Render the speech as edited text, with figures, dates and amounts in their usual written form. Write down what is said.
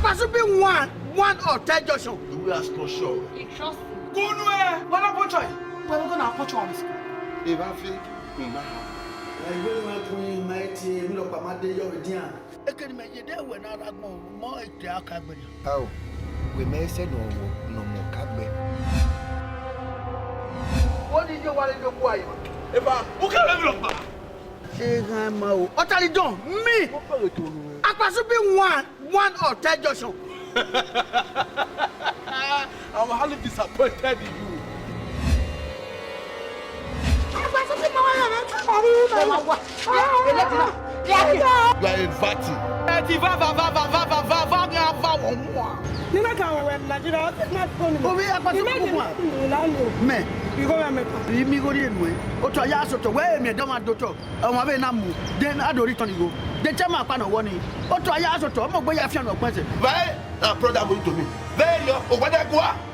supposed to be one or 10 junction. We are not sure. You trust me? Go nowhere. What about you? We're going to approach on this. If I think, I really want to be mighty. Look at my day over there. I can imagine that when I have more at the cabin. how we may say no more cabin. What did you want to do? Why? If I who can let me look back? What are you doing? Me? I supposed to be one or 10 junction. I'm highly disappointed in you. You are inviting. Brother, to me. There you go.